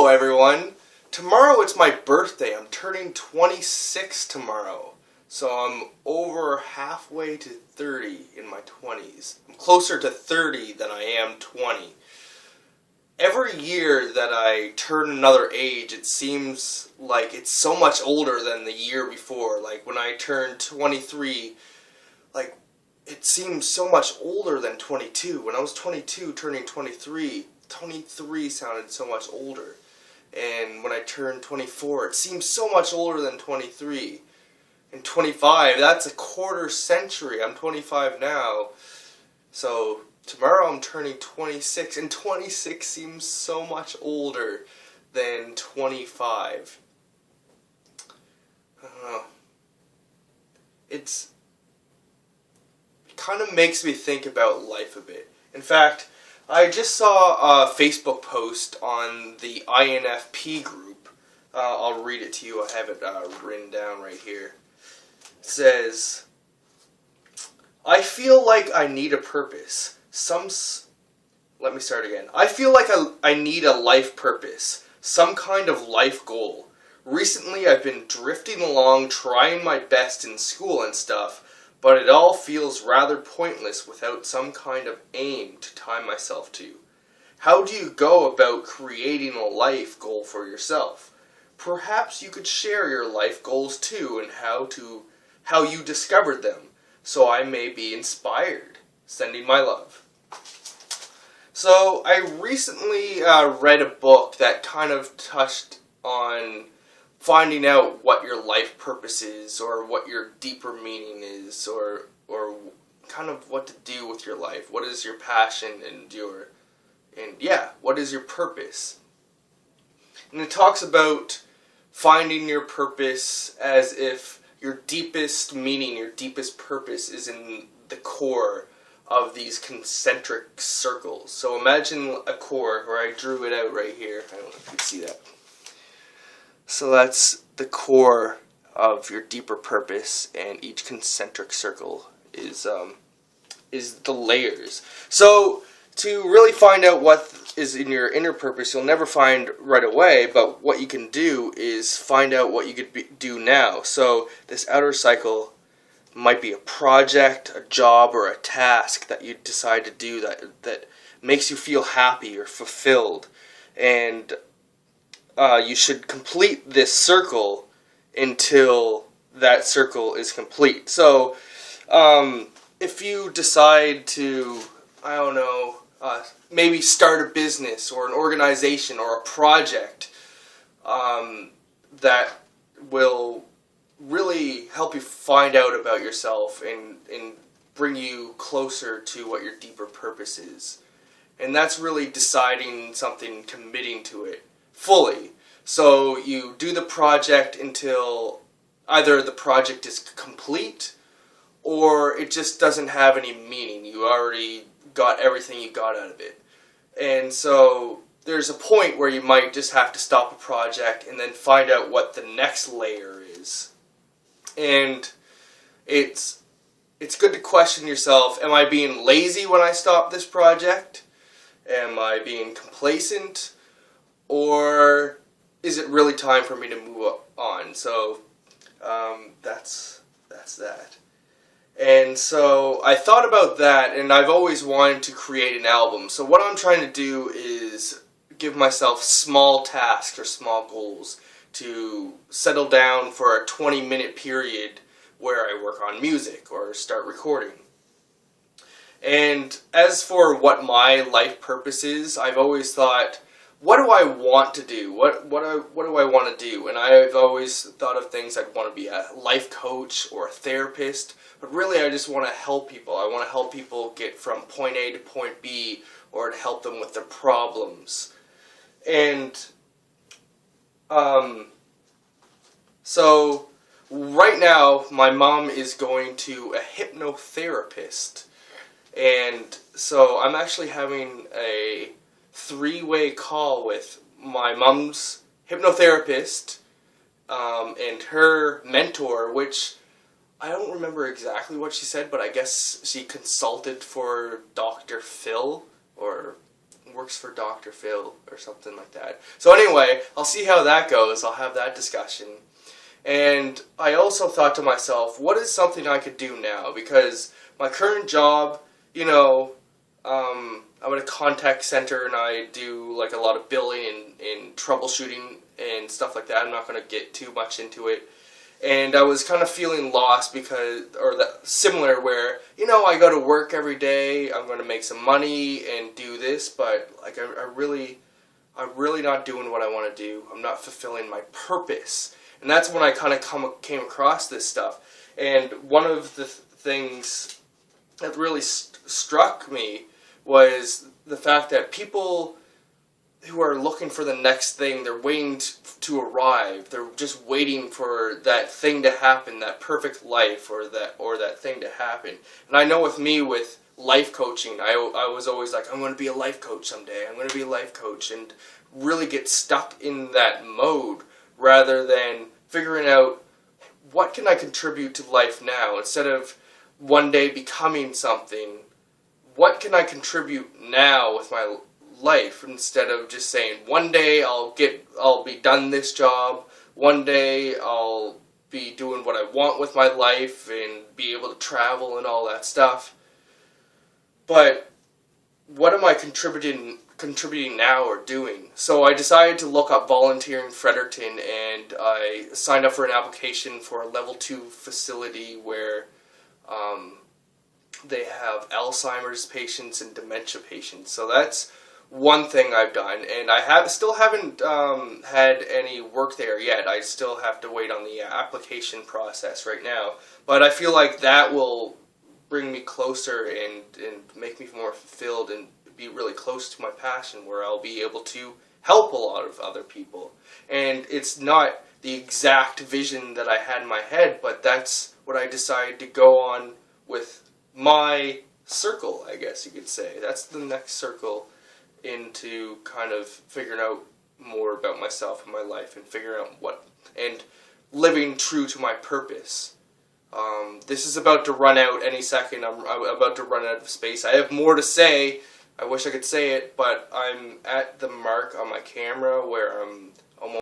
Hello everyone! Tomorrow it's my birthday. I'm turning 26 tomorrow. So I'm over halfway to 30 in my 20s. I'm closer to 30 than I am 20. Every year that I turn another age, it seems like it's so much older than the year before. Like when I turned 23, like it seems so much older than 22. When I was 22 turning 23, 23 sounded so much older. And when I turned 24, it seems so much older than 23. And 25, that's a quarter century. I'm 25 now. So tomorrow I'm turning 26, and 26 seems so much older than 25. I don't know. It kind of makes me think about life a bit. In fact, I just saw a Facebook post on the INFP group. I'll read it to you. I have it written down right here. It says, I feel like I need a purpose. Let me start again. I feel like I need a life purpose. Some kind of life goal. Recently I've been drifting along trying my best in school and stuff, but it all feels rather pointless without some kind of aim to tie myself to. How do you go about creating a life goal for yourself? Perhaps you could share your life goals too and how you discovered them, so I may be inspired. Sending my love. So I recently read a book that kind of touched on finding out what your life purpose is, or what your deeper meaning is, or kind of what to do with your life. What is your passion what is your purpose? And it talks about finding your purpose as if your deepest meaning, your deepest purpose is in the core of these concentric circles. So imagine a core, where I drew it out right here. I don't know if you can see that. So that's the core of your deeper purpose, and each concentric circle is the layers. So to really find out what is in your inner purpose, you'll never find right away, but what you can do is find out what you could do now. So this outer cycle might be a project, a job, or a task that you decide to do that makes you feel happy or fulfilled. And you should complete this circle until that circle is complete. So if you decide to, I don't know, maybe start a business or an organization or a project that will really help you find out about yourself and bring you closer to what your deeper purpose is. And that's really deciding something, committing to it fully. So you do the project until either the project is complete or it just doesn't have any meaning. You already got everything you got out of it. And so there's a point where you might just have to stop a project and then find out what the next layer is. And it's good to question yourself, am I being lazy when I stop this project? Am I being complacent? Or is it really time for me to move on? So that's that. And so I thought about that, and I've always wanted to create an album. So what I'm trying to do is give myself small tasks or small goals to settle down for a 20-minute period where I work on music or start recording. And as for what my life purpose is, I've always thought, what do I want to do? What do I want to do? And I've always thought of things I'd want to be a life coach or a therapist, but really I just want to help people. I want to help people get from point A to point B, or to help them with their problems. And so right now my mom is going to a hypnotherapist, and so I'm actually having a 3-way call with my mom's hypnotherapist and her mentor, which I don't remember exactly what she said, but I guess she consulted for Dr. Phil, or works for Dr. Phil or something like that. So anyway, I'll see how that goes. I'll have that discussion. And I also thought to myself, what is something I could do now? Because my current job, you know, I'm at a contact center and I do like a lot of billing and troubleshooting and stuff like that. I'm not going to get too much into it. And I was kind of feeling lost because, or that similar where, you know, I go to work every day, I'm going to make some money and do this, but like I'm really not doing what I want to do. I'm not fulfilling my purpose. And that's when I kind of came across this stuff. And one of the things that really struck me was the fact that people who are looking for the next thing, they're waiting to arrive. They're just waiting for that thing to happen, that perfect life, or that thing to happen. And I know with me, with life coaching, I was always like, I'm going to be a life coach someday. I'm going to be a life coach, and really get stuck in that mode rather than figuring out what can I contribute to life now instead of one day becoming something. What can I contribute now with my life instead of just saying one day I'll be done this job, one day I'll be doing what I want with my life and be able to travel and all that stuff. But what am I contributing now or doing? So I decided to look up volunteering in Fredericton, and I signed up for an application for a level 2 facility where they have Alzheimer's patients and dementia patients. So that's one thing I've done, and I still haven't had any work there yet. I still have to wait on the application process right now. But I feel like that will bring me closer and make me more fulfilled and be really close to my passion, where I'll be able to help a lot of other people. And it's not the exact vision that I had in my head, but that's what I decided to go on with my circle, I guess you could say. That's the next circle into kind of figuring out more about myself and my life and figuring out what, and living true to my purpose. This is about to run out any second. I'm about to run out of space. I have more to say. I wish I could say it, but I'm at the mark on my camera where I'm